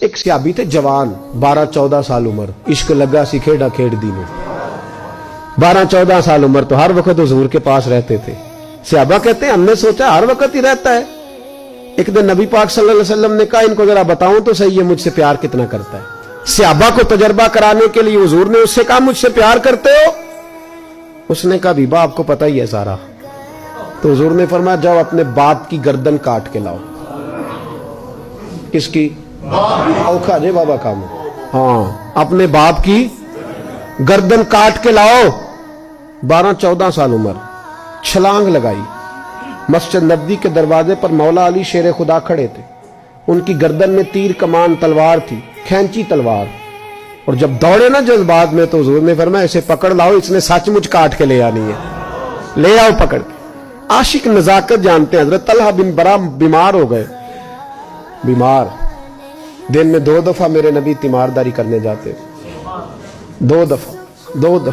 ایک صحابی تھے جوان 12-14 سال عمر, عشق لگا سی کھیڑا کھیڑ دی میں. 12-14 سال عمر تو ہر وقت حضور کے پاس رہتے تھے. صحابہ کہتے ہیں ہم نے سوچا ہر وقت ہی رہتا ہے. ایک دن نبی پاک صلی اللہ علیہ وسلم نے کہا ان کو ذرا بتاؤں تو صحیح ہے مجھ سے پیار کتنا کرتا ہے. صحابہ کو تجربہ کرانے کے لیے حضور نے اس سے کہا مجھ سے پیار کرتے ہو؟ اس نے کہا بیبا آپ کو پتہ ہی ہے سارا. تو حضور نے فرمایا جاؤ اپنے باپ کی گردن کاٹ کے لاؤ. کس کی؟ اوکھا جے بابا کام. ہاں اپنے باپ کی گردن کاٹ کے لاؤ. 12-14 سال عمر, چھلانگ لگائی. مسجد نبوی کے دروازے پر مولا علی شیر خدا کھڑے تھے. ان کی گردن میں تیر کمان تلوار تھی, کھینچی تلوار. اور جب دوڑے نا جذبات میں تو حضور نے فرمایا اسے پکڑ لاؤ, اس نے سچ مچ کاٹ کے لے آنی ہے. لے آؤ پکڑ کے. عاشق نزاکت جانتے ہیں. حضرت طلحہ بن برا بیمار ہو گئے. بیمار, دن میں 2 دفعہ میرے نبی تیمارداری کرنے جاتے. 2 دفعہ.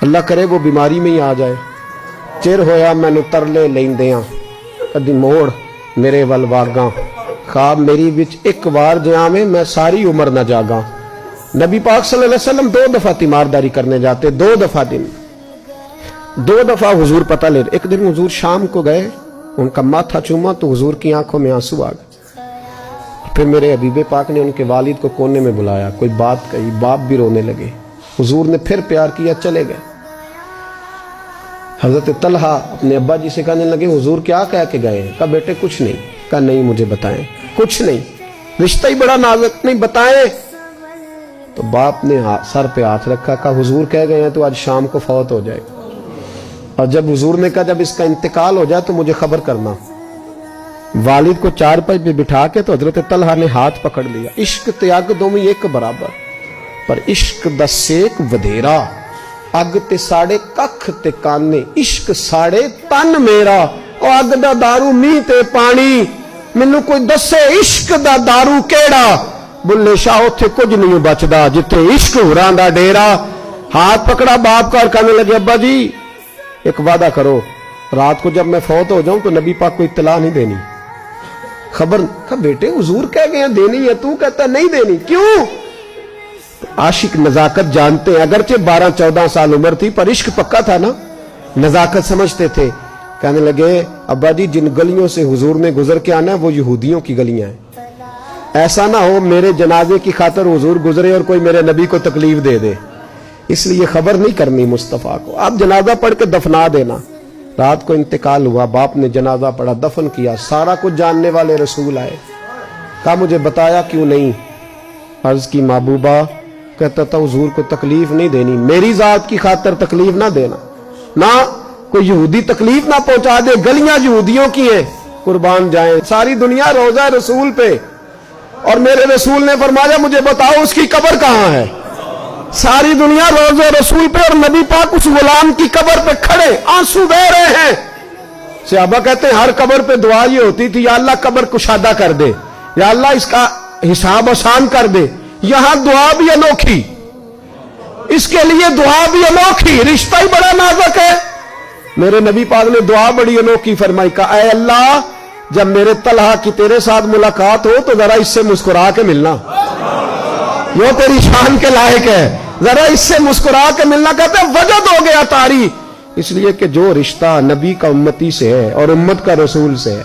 اللہ کرے وہ بیماری میں ہی آ جائے. چر ہویا مینو ترلے لیندیاں کدی موڑ میرے ول واگاں, خواب میری وچ ایک وار جہاں میں ساری عمر نہ جاگاں. نبی پاک صلی اللہ علیہ وسلم 2 دفعہ تیمارداری کرنے جاتے. 2 دفعہ دن, 2 دفعہ حضور پتہ لے. ایک دن حضور شام کو گئے, ان کا ماتھا چوما تو حضور کی آنکھوں میں آنسو آ گئے. پھر میرے حبیب پاک نے ان کے والد کو کونے میں بلایا, کوئی بات کہی, باپ بھی رونے لگے. حضور نے پھر پیار کیا, چلے گئے. حضرت طلحہ اپنے ابا جی سے کہنے لگے حضور کیا کہہ کے گئے ہیں؟ کہا بیٹے کچھ نہیں. کہا نہیں مجھے بتائیں. کچھ نہیں, رشتہ ہی بڑا نازک, نہیں بتائیں. تو باپ نے سر پہ ہاتھ رکھا, کہا حضور کہہ گئے ہیں تو آج شام کو فوت ہو جائے گا. اور جب حضور نے کہا جب اس کا انتقال ہو جائے تو مجھے خبر کرنا. والد کو چارپائی پہ بٹھا کے تو حضرت طلحہ نے ہاتھ پکڑ لیا. عشق تے اگ دوویں ایک برابر, پر عشق دا سیک ودھیرا. اگ تے ساڑے ککھ تے کانے, عشق ساڑے تن میرا. او اگ دا دارو میہ تے پانی, مینوں کوئی دسے عشق دا دارو کیڑا. بلے شاہ اوتھے کچھ نہیں بچدا جتھے عشق ہوراں دا ڈیرا. ہاتھ پکڑا باپ کا اور کہنے لگے ابا جی ایک وعدہ کرو, رات کو جب میں فوت ہو جاؤں تو نبی پاک کو اطلاع نہیں دینی. خبر کہ بیٹے حضور کہہ گئے ہیں دینی ہے, تو کہتا ہے نہیں دینی, کیوں؟ عاشق نزاکت جانتے ہیں. اگرچہ 12-14 سال عمر تھی پر عشق پکا تھا نا, نزاکت سمجھتے تھے. کہنے لگے ابا جی جن گلیوں سے حضور نے گزر کے آنا ہے وہ یہودیوں کی گلیاں ہیں. ایسا نہ ہو میرے جنازے کی خاطر حضور گزرے اور کوئی میرے نبی کو تکلیف دے دے, اس لیے خبر نہیں کرنی مصطفیٰ کو. آپ جنازہ پڑھ کے دفنا دینا. رات کو انتقال ہوا, باپ نے جنازہ پڑھا, دفن کیا. سارا کچھ جاننے والے رسول آئے. کہا مجھے بتایا کیوں نہیں؟ عرض کی محبوبہ, کہتا تھا حضور کو تکلیف نہیں دینی, میری ذات کی خاطر تکلیف نہ دینا, نہ کوئی یہودی تکلیف نہ پہنچا دے. گلیاں یہودیوں کی ہیں, قربان جائیں. ساری دنیا روزہ رسول پہ, اور میرے رسول نے فرمایا مجھے بتاؤ اس کی قبر کہاں ہے. ساری دنیا روزہ رسول پہ, اور نبی پاک اس غلام کی قبر پہ کھڑے آنسو بہ رہے ہیں. صحابہ کہتے ہیں ہر قبر پہ دعا یہ ہوتی تھی یا اللہ قبر کشادہ کر دے, یا اللہ اس کا حساب آسان کر دے. یہاں دعا بھی انوکھی, اس کے لیے دعا بھی انوکھی, رشتہ ہی بڑا نازک ہے. میرے نبی پاک نے دعا بڑی انوکھی فرمائی. کہا اے اللہ جب میرے طلحہ کی تیرے ساتھ ملاقات ہو تو ذرا اس سے مسکرا کے ملنا, وہ تیری شان کے لائق ہے, ذرا اس سے مسکرا کے ملنا. کہتے ہیں وجد ہو گیا طاری, اس لیے کہ جو رشتہ نبی کا امتی سے ہے اور امت کا رسول سے ہے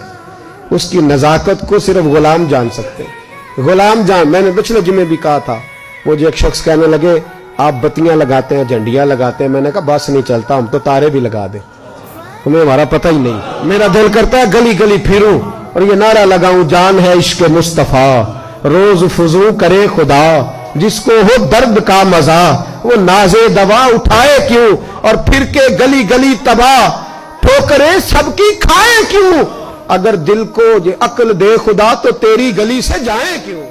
اس کی نزاکت کو صرف غلام جان سکتے. غلام جان. میں نے پچھلے جمعے بھی کہا تھا, وہ جو ایک شخص کہنے لگے آپ بتیاں لگاتے ہیں, جھنڈیاں لگاتے ہیں. میں نے کہا بس نہیں چلتا, ہم تو تارے بھی لگا دیں, تمہیں ہمارا پتہ ہی نہیں. میرا دل کرتا ہے گلی گلی پھروں اور یہ نعرہ لگاؤں جان ہے عشق مصطفیٰ, روز فضو کرے خدا, جس کو ہو درد کا مزہ وہ نازے دوا اٹھائے کیوں, اور پھر کے گلی گلی تباہ ٹھوکریں سب کی کھائیں کیوں. اگر دل کو یہ عقل دے خدا تو تیری گلی سے جائیں کیوں.